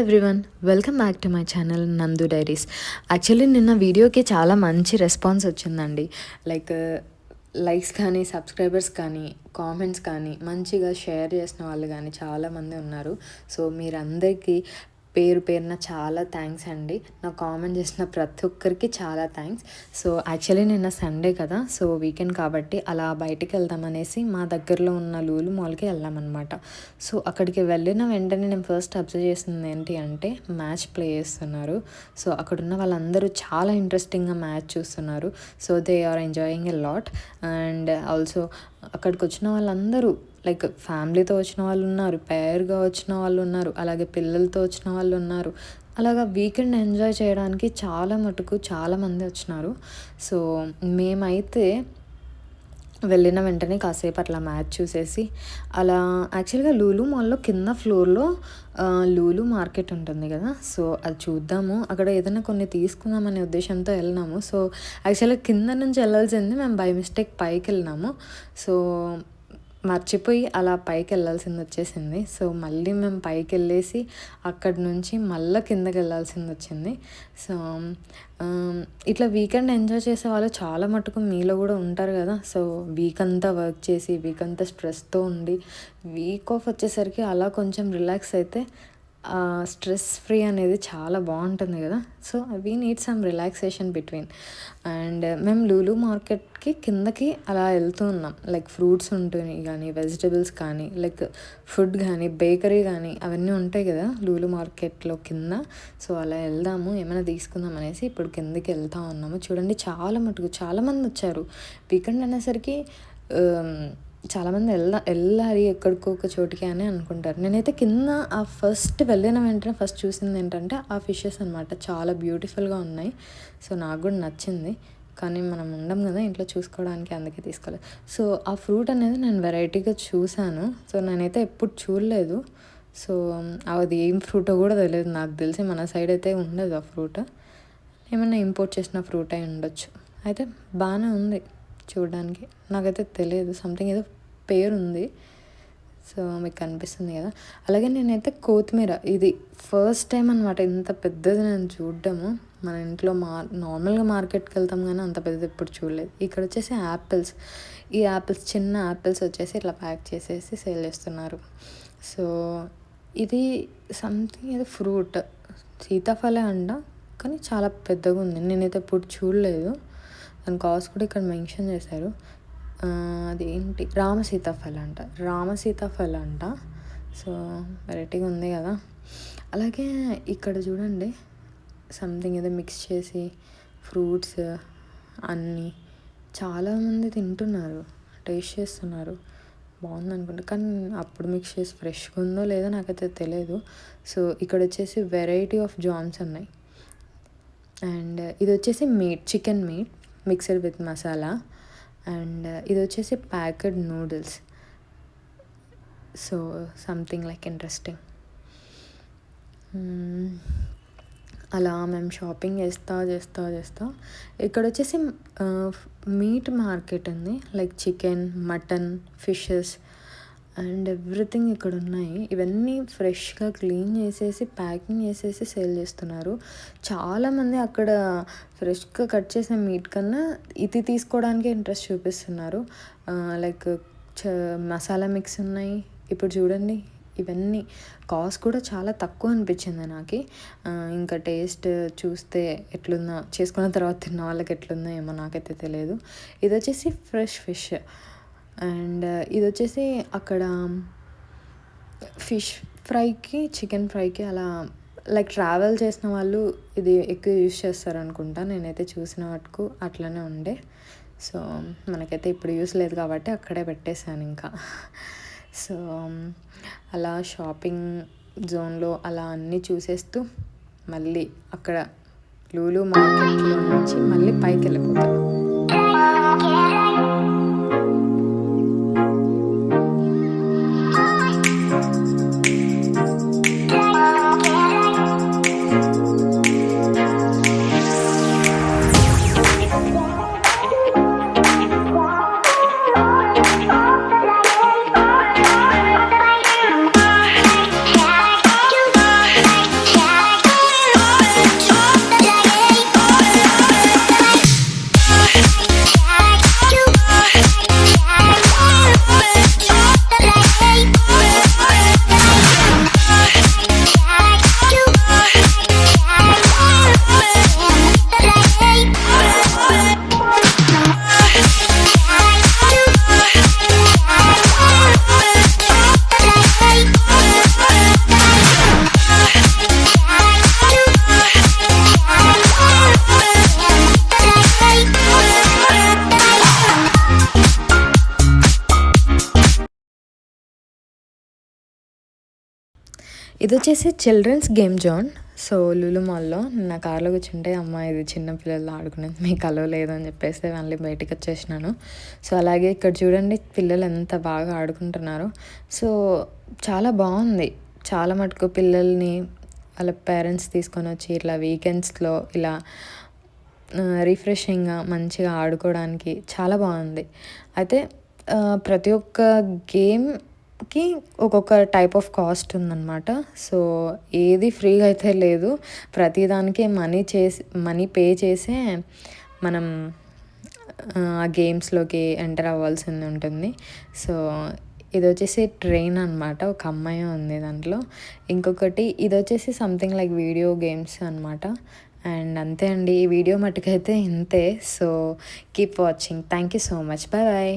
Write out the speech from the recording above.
Everyone, welcome back to my channel నందు diaries. Actually నిన్న వీడియోకి చాలా మంచి రెస్పాన్స్ వచ్చిందండి. లైక్స్ కానీ, సబ్స్క్రైబర్స్ కానీ, కామెంట్స్ కానీ, మంచిగా షేర్ చేసిన వాళ్ళు కానీ చాలామంది ఉన్నారు. సో మీరందరికీ పేరు పేరున చాలా థ్యాంక్స్ అండి. నా కామెంట్ చేసిన ప్రతి ఒక్కరికి చాలా థ్యాంక్స్. సో యాక్చువల్లీ నిన్న సండే కదా, సో వీకెండ్ కాబట్టి అలా బయటికి వెళ్దామనేసి మా దగ్గరలో ఉన్న లూలు మాల్కి వెళ్ళామన్నమాట. సో అక్కడికి వెళ్ళిన వెంటనే నేను ఫస్ట్ అబ్జర్వ్ చేసింది ఏంటి అంటే మ్యాచ్ ప్లే చేస్తున్నారు. సో అక్కడున్న వాళ్ళందరూ చాలా ఇంట్రెస్టింగ్గా మ్యాచ్ చూస్తున్నారు. So they are enjoying a lot. And also అక్కడికి వచ్చిన వాళ్ళందరూ లైక్ ఫ్యామిలీతో వచ్చిన వాళ్ళు ఉన్నారు, పేర్గా వచ్చిన వాళ్ళు ఉన్నారు, అలాగే పిల్లలతో వచ్చిన వాళ్ళు ఉన్నారు. అలాగా వీకెండ్ ఎంజాయ్ చేయడానికి చాలామంది వచ్చినారు. సో మేమైతే వెళ్ళిన వెంటనే కాసేపు అట్లా మ్యాచ్ చూసేసి అలా యాక్చువల్గా లూలు మాల్లో కింద ఫ్లోర్లో లూలు మార్కెట్ ఉంటుంది కదా, సో అది చూద్దాము, అక్కడ ఏదైనా కొన్ని తీసుకుందామనే ఉద్దేశంతో వెళ్ళినాము. సో యాక్చువల్గా కింద నుంచి వెళ్ళాల్సింది మేము బై మిస్టేక్ పైకి వెళ్ళినాము. సో మర్చిపోయి అలా పైకి వెళ్ళాల్సింది వచ్చేసింది. సో మళ్ళీ మేము పైకి వెళ్ళేసి అక్కడి నుంచి మళ్ళీ కిందకి వెళ్ళాల్సింది వచ్చింది. సో ఇట్లా వీకెండ్ ఎంజాయ్ చేసే వాళ్ళు చాలా మటుకు మీలో కూడా ఉంటారు కదా. సో వీక్ అంతా వర్క్ చేసి, వీక్ అంతా స్ట్రెస్తో ఉండి, వీక్ ఆఫ్ వచ్చేసరికి అలా కొంచెం రిలాక్స్ అయితే స్ట్రెస్ ఫ్రీ అనేది చాలా బాగుంటుంది కదా. So we need some relaxation between. And మేము లూలు మార్కెట్కి కిందకి అలా వెళ్తూ ఉన్నాం. లైక్ ఫ్రూట్స్ ఉంటుంది కానీ, వెజిటబుల్స్ కానీ, లైక్ ఫుడ్ కానీ, బేకరీ కానీ అవన్నీ ఉంటాయి కదా లూలు మార్కెట్లో కింద. సో అలా వెళ్దాము, ఏమైనా తీసుకుందాం అనేసి ఇప్పుడు కిందకి వెళ్తూ ఉన్నాము. చూడండి చాలామంది వచ్చారు. వీకెండ్ అనేసరికి చాలామంది వెళ్ళాలి ఎక్కడికో ఒక చోటికి అని అనుకుంటారు. నేనైతే కింద ఆ ఫస్ట్ వెళ్ళిన వెంటనే ఫస్ట్ చూసింది ఏంటంటే ఆ ఫిషెస్ అనమాట. చాలా బ్యూటిఫుల్గా ఉన్నాయి. సో నాకు కూడా నచ్చింది, కానీ మనం ఉండం కదా ఇంట్లో చూసుకోవడానికి, అందుకే తీసుకోలేదు. సో ఆ ఫ్రూట్ అనేది నేను వెరైటీగా చూశాను. సో నేనైతే ఎప్పుడు చూడలేదు. సో అది ఏం ఫ్రూటో కూడా తెలియదు. నాకు తెలిసి మన సైడ్ అయితే ఉండదు ఆ ఫ్రూట్, ఏమైనా ఇంపోర్ట్ చేసిన ఫ్రూట్ అయి ఉండొచ్చు. అయితే బాగానే ఉంది చూడడానికి, నాకైతే తెలియదు, సంథింగ్ ఏదో పేరు ఉంది. సో మీకు కనిపిస్తుంది కదా. అలాగే నేనైతే కొత్తిమీర, ఇది ఫస్ట్ టైం అనమాట ఇంత పెద్దది నేను చూడడము. మన ఇంట్లో నార్మల్గా మార్కెట్కి వెళ్తాం కానీ అంత పెద్దది ఎప్పుడు చూడలేదు. ఇక్కడ వచ్చేసి యాపిల్స్, ఈ యాపిల్స్ చిన్న యాపిల్స్ వచ్చేసి ఇట్లా ప్యాక్ చేసేసి సేల్ చేస్తున్నారు. సో ఇది సంథింగ్ ఏదో ఫ్రూట్, సీతాఫలే అంట, కానీ చాలా పెద్దగా ఉంది. నేనైతే ఎప్పుడు చూడలేదు. దాని కాస్ట్ కూడా ఇక్కడ మెన్షన్ చేశారు. అదేంటి రామసీతాఫల అంట. సో వెరైటీగా ఉంది కదా. అలాగే ఇక్కడ చూడండి సంథింగ్ ఏదో మిక్స్ చేసి ఫ్రూట్స్ అన్నీ చాలామంది తింటున్నారు, టేస్ట్ చేస్తున్నారు. బాగుంది అనుకుంటా, కానీ అప్పుడు మిక్స్ చేసి ఫ్రెష్గా ఉందో లేదో నాకైతే తెలియదు. సో ఇక్కడ వచ్చేసి వెరైటీ ఆఫ్ జామ్స్ ఉన్నాయి. అండ్ ఇది వచ్చేసి chicken meet mixed with masala. And ఇది వచ్చేసి packed noodles. So something like interesting. అలా మేము షాపింగ్ చేస్తా ఇక్కడ వచ్చేసి మీట్ మార్కెట్ ఉంది. Like chicken, mutton, fishes and everything ఇక్కడ ఉన్నాయి. ఇవన్నీ ఫ్రెష్గా క్లీన్ చేసేసి ప్యాకింగ్ చేసేసి సేల్ చేస్తున్నారు. చాలామంది అక్కడ ఫ్రెష్గా కట్ చేసిన మీట్ కన్నా ఇది తీసుకోవడానికి ఇంట్రెస్ట్ చూపిస్తున్నారు. లైక్ మసాలా మిక్స్ ఉన్నాయి. ఇప్పుడు చూడండి ఇవన్నీ కాస్ట్ కూడా చాలా తక్కువ అనిపించింది నాకు. ఇంకా టేస్ట్ చూస్తే ఎట్లుందో, చేసుకున్న తర్వాత తిన్న వాళ్ళకి ఎట్లుందో ఏమో నాకైతే తెలియదు. ఇది వచ్చేసి ఫ్రెష్ ఫిష్. అండ్ ఇది వచ్చేసి అక్కడ ఫిష్ ఫ్రైకి, చికెన్ ఫ్రైకి అలా లైక్ ట్రావెల్ చేసిన వాళ్ళు ఇది ఎక్కువ యూస్ చేస్తారు అనుకుంటా. నేనైతే చూసిన వాటికు అట్లనే ఉండే. సో మనకైతే ఇప్పుడు యూస్ లేదు కాబట్టి అక్కడే పెట్టేశాను ఇంకా. సో అలా షాపింగ్ జోన్లో అలా అన్నీ చూసేస్తూ మళ్ళీ అక్కడ లూలు మార్కెట్లో నుంచి మళ్ళీ పైకి వెళ్ళిపోతాం. ఇది వచ్చేసి children's game zone. So Lulu మాల్లో నా కార్లో కూర్చుంటే అమ్మ ఇది చిన్న పిల్లలు ఆడుకునేది మీకు అలో లేదు అని చెప్పేసి మళ్ళీ బయటికి వచ్చేసినాను. సో అలాగే ఇక్కడ చూడండి పిల్లలు ఎంత బాగా ఆడుకుంటున్నారు. సో చాలా బాగుంది. చాలా మటుకు పిల్లల్ని వాళ్ళ పేరెంట్స్ తీసుకొని వచ్చి ఇట్లా వీకెండ్స్లో ఇలా రిఫ్రెషింగ్గా మంచిగా ఆడుకోవడానికి చాలా బాగుంది. అయితే ప్రతి ఒక్క గేమ్కి ఒక్కొక్క టైప్ ఆఫ్ కాస్ట్ ఉందన్నమాట. సో ఏది ఫ్రీగా అయితే లేదు. ప్రతిదానికి మనీ పే చేసే మనం ఆ గేమ్స్లోకి ఎంటర్ అవ్వాల్సింది ఉంటుంది. సో ఇది వచ్చేసి ట్రైన్ అనమాట. ఒక అమ్మాయి ఉంది దాంట్లో. ఇంకొకటి ఇది వచ్చేసి సంథింగ్ లైక్ వీడియో గేమ్స్ అనమాట. అండ్ అంతే అండి, ఈ వీడియో మట్టుకైతే ఇంతే. So keep watching. Thank you so much. Bye bye.